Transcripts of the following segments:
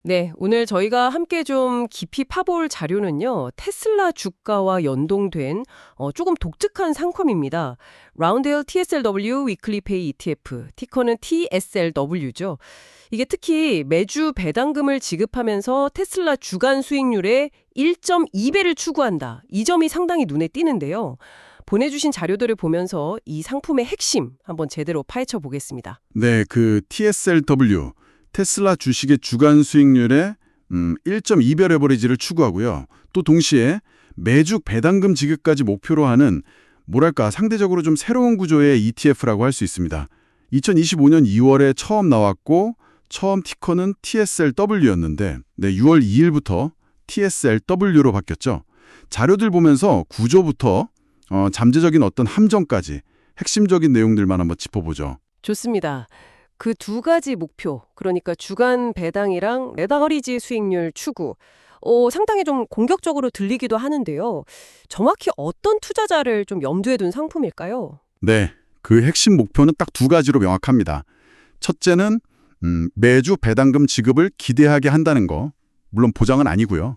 네, 오늘 저희가 함께 좀 깊이 파볼 자료는요, 테슬라 주가와 연동된 조금 독특한 상품입니다. 라운드힐 TSLW 위클리 페이 ETF, 티커는 TSLW죠. 이게 특히 매주 배당금을 지급하면서 테슬라 주간 수익률의 1.2배를 추구한다. 이 점이 상당히 눈에 띄는데요. 보내주신 자료들을 보면서 이 상품의 핵심 한번 제대로 파헤쳐 보겠습니다. 네, 그 TSLW, 테슬라 주식의 주간 수익률의 1.2배 레버리지를 추구하고요. 또 동시에 매주 배당금 지급까지 목표로 하는 뭐랄까 상대적으로 좀 새로운 구조의 ETF라고 할 수 있습니다. 2025년 2월에 처음 나왔고 처음 티커는 TSLW였는데 6월 2일부터 TSLW로 바뀌었죠. 자료들 보면서 구조부터 잠재적인 어떤 함정까지 핵심적인 내용들만 한번 짚어보죠. 좋습니다. 그 두 가지 목표, 그러니까 주간 배당이랑 레버리지 수익률 추구, 상당히 좀 공격적으로 들리기도 하는데요. 정확히 어떤 투자자를 좀 염두에 둔 상품일까요? 네, 그 핵심 목표는 딱 두 가지로 명확합니다. 첫째는 매주 배당금 지급을 기대하게 한다는 거, 물론 보장은 아니고요.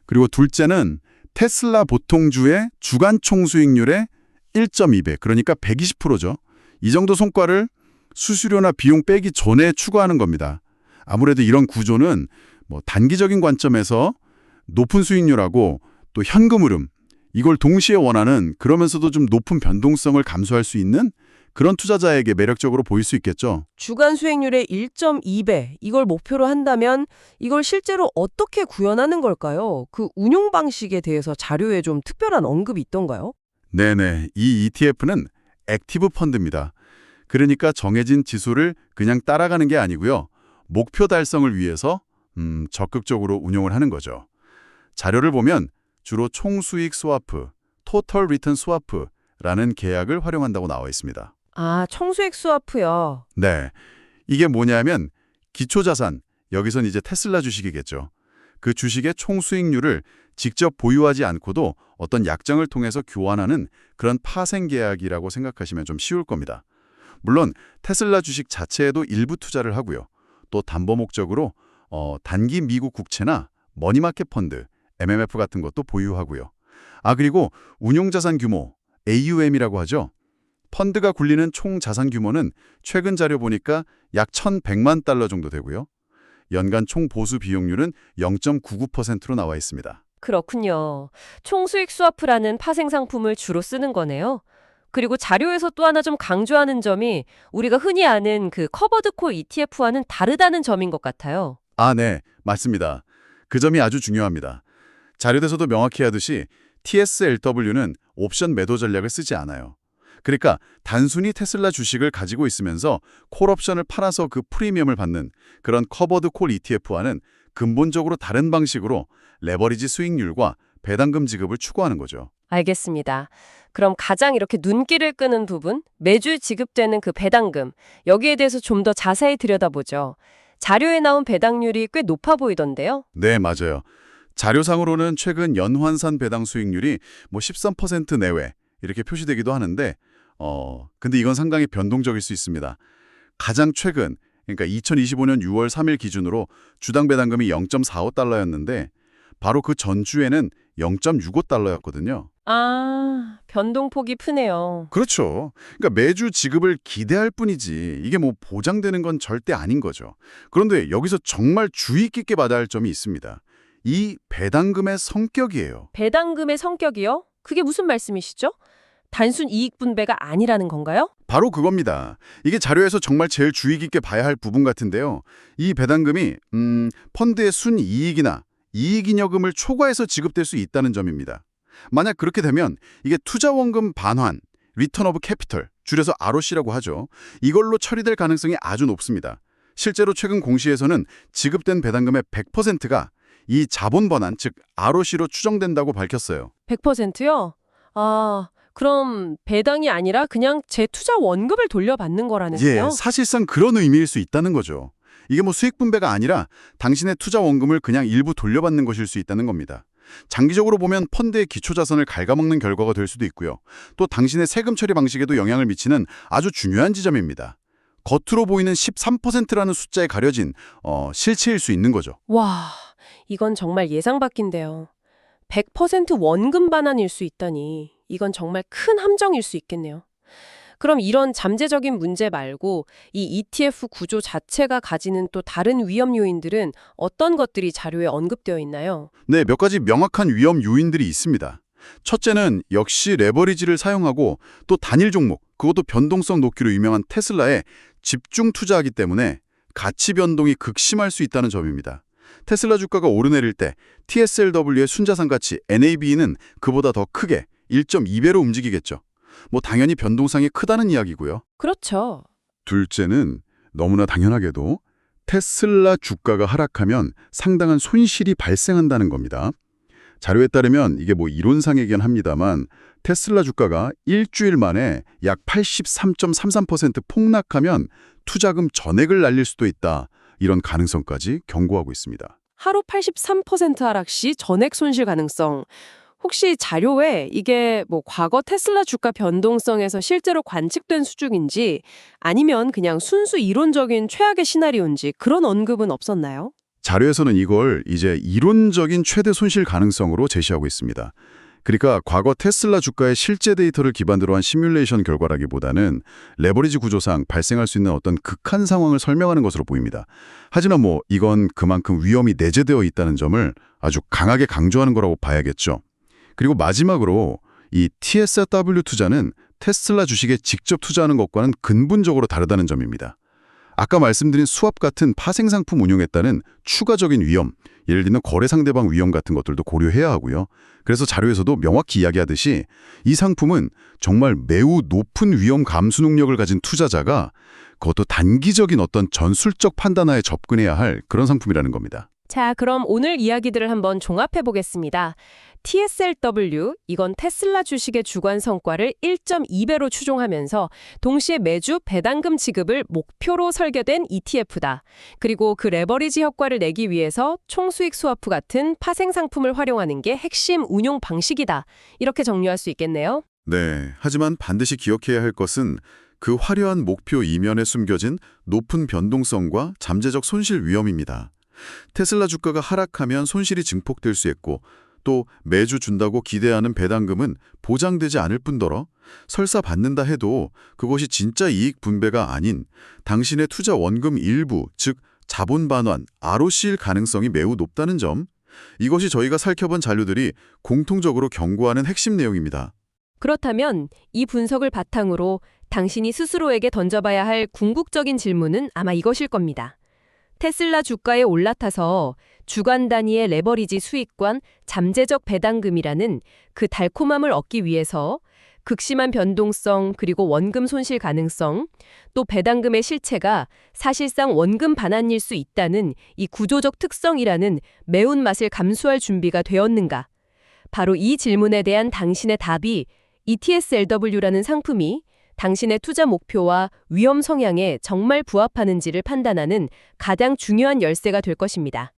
그리고 둘째는 테슬라 보통주의 주간 총수익률의 1.2배, 그러니까 120%죠. 이 정도 성과를 수수료나 비용 빼기 전에 추구하는 겁니다. 아무래도 이런 구조는 뭐 단기적인 관점에서 높은 수익률하고 또 현금 흐름, 이걸 동시에 원하는 그러면서도 좀 높은 변동성을 감수할 수 있는 그런 투자자에게 매력적으로 보일 수 있겠죠. 주간 수익률의 1.2배, 이걸 목표로 한다면 이걸 실제로 어떻게 구현하는 걸까요? 그 운용 방식에 대해서 자료에 좀 특별한 언급이 있던가요? 네네, 이 ETF는 액티브 펀드입니다. 그러니까 정해진 지수를 그냥 따라가는 게 아니고요. 목표 달성을 위해서 적극적으로 운용을 하는 거죠. 자료를 보면 주로 총수익 스와프, 토털 리턴 스와프라는 계약을 활용한다고 나와 있습니다. 아, 청수액 스와프요. 네, 이게 뭐냐면 기초자산, 여기선 이제 테슬라 주식이겠죠. 그 주식의 총수익률을 직접 보유하지 않고도 어떤 약정을 통해서 교환하는 그런 파생 계약이라고 생각하시면 좀 쉬울 겁니다. 물론 테슬라 주식 자체에도 일부 투자를 하고요. 또 담보 목적으로 단기 미국 국채나 머니마켓 펀드, MMF 같은 것도 보유하고요. 그리고 운용자산 규모, AUM이라고 하죠. 펀드가 굴리는 총 자산 규모는 최근 자료 보니까 약 1,100만 달러 정도 되고요. 연간 총 보수 비용률은 0.99%로 나와 있습니다. 그렇군요. 총수익 스와프라는 파생 상품을 주로 쓰는 거네요. 그리고 자료에서 또 하나 좀 강조하는 점이 우리가 흔히 아는 그 커버드 콜 ETF와는 다르다는 점인 것 같아요. 네, 맞습니다. 그 점이 아주 중요합니다. 자료에서도 명확히 하듯이 TSLW는 옵션 매도 전략을 쓰지 않아요. 그러니까 단순히 테슬라 주식을 가지고 있으면서 콜옵션을 팔아서 그 프리미엄을 받는 그런 커버드 콜 ETF와는 근본적으로 다른 방식으로 레버리지 수익률과 배당금 지급을 추구하는 거죠. 알겠습니다. 그럼 가장 이렇게 눈길을 끄는 부분, 매주 지급되는 그 배당금, 여기에 대해서 좀 더 자세히 들여다보죠. 자료에 나온 배당률이 꽤 높아 보이던데요. 네, 맞아요. 자료상으로는 최근 연환산 배당 수익률이 뭐 13% 내외 이렇게 표시되기도 하는데 근데 이건 상당히 변동적일 수 있습니다. 가장 최근, 그러니까 2025년 6월 3일 기준으로 주당 배당금이 0.45달러였는데 바로 그 전주에는 0.65달러였거든요. 변동폭이 크네요. 그렇죠. 그러니까 매주 지급을 기대할 뿐이지 이게 뭐 보장되는 건 절대 아닌 거죠. 그런데 여기서 정말 주의 깊게 봐야 할 점이 있습니다. 이 배당금의 성격이에요. 배당금의 성격이요? 그게 무슨 말씀이시죠? 단순 이익 분배가 아니라는 건가요? 바로 그겁니다. 이게 자료에서 정말 제일 주의 깊게 봐야 할 부분 같은데요. 이 배당금이 펀드의 순이익이나 이익잉여금을 초과해서 지급될 수 있다는 점입니다. 만약 그렇게 되면 이게 투자원금 반환, 리턴 오브 캐피털, 줄여서 ROC라고 하죠. 이걸로 처리될 가능성이 아주 높습니다. 실제로 최근 공시에서는 지급된 배당금의 100%가 이 자본 번환, 즉 ROC로 추정된다고 밝혔어요. 100%요? 그럼 배당이 아니라 그냥 제 투자 원금을 돌려받는 거라는데요? 사실상 그런 의미일 수 있다는 거죠. 이게 뭐 수익 분배가 아니라 당신의 투자 원금을 그냥 일부 돌려받는 것일 수 있다는 겁니다. 장기적으로 보면 펀드의 기초자산을 갉아먹는 결과가 될 수도 있고요. 또 당신의 세금 처리 방식에도 영향을 미치는 아주 중요한 지점입니다. 겉으로 보이는 13%라는 숫자에 가려진 실체일 수 있는 거죠. 와, 이건 정말 예상 밖인데요. 100% 원금 반환일 수 있다니 이건 정말 큰 함정일 수 있겠네요. 그럼 이런 잠재적인 문제 말고 이 ETF 구조 자체가 가지는 또 다른 위험 요인들은 어떤 것들이 자료에 언급되어 있나요? 네, 몇 가지 명확한 위험 요인들이 있습니다. 첫째는 역시 레버리지를 사용하고 또 단일 종목, 그것도 변동성 높기로 유명한 테슬라에 집중 투자하기 때문에 가치 변동이 극심할 수 있다는 점입니다. 테슬라 주가가 오르내릴 때 TSLW의 순자산 가치 NAV는 그보다 더 크게 1.2배로 움직이겠죠. 뭐 당연히 변동성이 크다는 이야기고요. 그렇죠. 둘째는 너무나 당연하게도 테슬라 주가가 하락하면 상당한 손실이 발생한다는 겁니다. 자료에 따르면 이게 뭐 이론상이긴 합니다만 테슬라 주가가 일주일 만에 약 83.33% 폭락하면 투자금 전액을 날릴 수도 있다. 이런 가능성까지 경고하고 있습니다. 하루 83% 하락 시 전액 손실 가능성. 혹시 자료에 이게 뭐 과거 테슬라 주가 변동성에서 실제로 관측된 수준인지 아니면 그냥 순수 이론적인 최악의 시나리오인지 그런 언급은 없었나요? 자료에서는 이걸 이제 이론적인 최대 손실 가능성으로 제시하고 있습니다. 그러니까 과거 테슬라 주가의 실제 데이터를 기반으로 한 시뮬레이션 결과라기보다는 레버리지 구조상 발생할 수 있는 어떤 극한 상황을 설명하는 것으로 보입니다. 하지만 뭐 이건 그만큼 위험이 내재되어 있다는 점을 아주 강하게 강조하는 거라고 봐야겠죠. 그리고 마지막으로 이 TSW 투자는 테슬라 주식에 직접 투자하는 것과는 근본적으로 다르다는 점입니다. 아까 말씀드린 수합 같은 파생상품 운용에 따른 추가적인 위험, 예를 들면 거래 상대방 위험 같은 것들도 고려해야 하고요. 그래서 자료에서도 명확히 이야기하듯이 이 상품은 정말 매우 높은 위험 감수 능력을 가진 투자자가 그것도 단기적인 어떤 전술적 판단하에 접근해야 할 그런 상품이라는 겁니다. 자, 그럼 오늘 이야기들을 한번 종합해 보겠습니다. TSLW, 이건 테슬라 주식의 주간 성과를 1.2배로 추종하면서 동시에 매주 배당금 지급을 목표로 설계된 ETF다. 그리고 그 레버리지 효과를 내기 위해서 총수익 스와프 같은 파생 상품을 활용하는 게 핵심 운용 방식이다. 이렇게 정리할 수 있겠네요. 네, 하지만 반드시 기억해야 할 것은 그 화려한 목표 이면에 숨겨진 높은 변동성과 잠재적 손실 위험입니다. 테슬라 주가가 하락하면 손실이 증폭될 수 있고 또 매주 준다고 기대하는 배당금은 보장되지 않을 뿐더러 설사 받는다 해도 그것이 진짜 이익 분배가 아닌 당신의 투자 원금 일부, 즉 자본 반환, ROC일 가능성이 매우 높다는 점, 이것이 저희가 살펴본 자료들이 공통적으로 경고하는 핵심 내용입니다. 그렇다면 이 분석을 바탕으로 당신이 스스로에게 던져봐야 할 궁극적인 질문은 아마 이것일 겁니다. 테슬라 주가에 올라타서 주간 단위의 레버리지 수익관 잠재적 배당금이라는 그 달콤함을 얻기 위해서 극심한 변동성 그리고 원금 손실 가능성 또 배당금의 실체가 사실상 원금 반환일 수 있다는 이 구조적 특성이라는 매운맛을 감수할 준비가 되었는가? 바로 이 질문에 대한 당신의 답이 ETSLW라는 상품이 당신의 투자 목표와 위험 성향에 정말 부합하는지를 판단하는 가장 중요한 열쇠가 될 것입니다.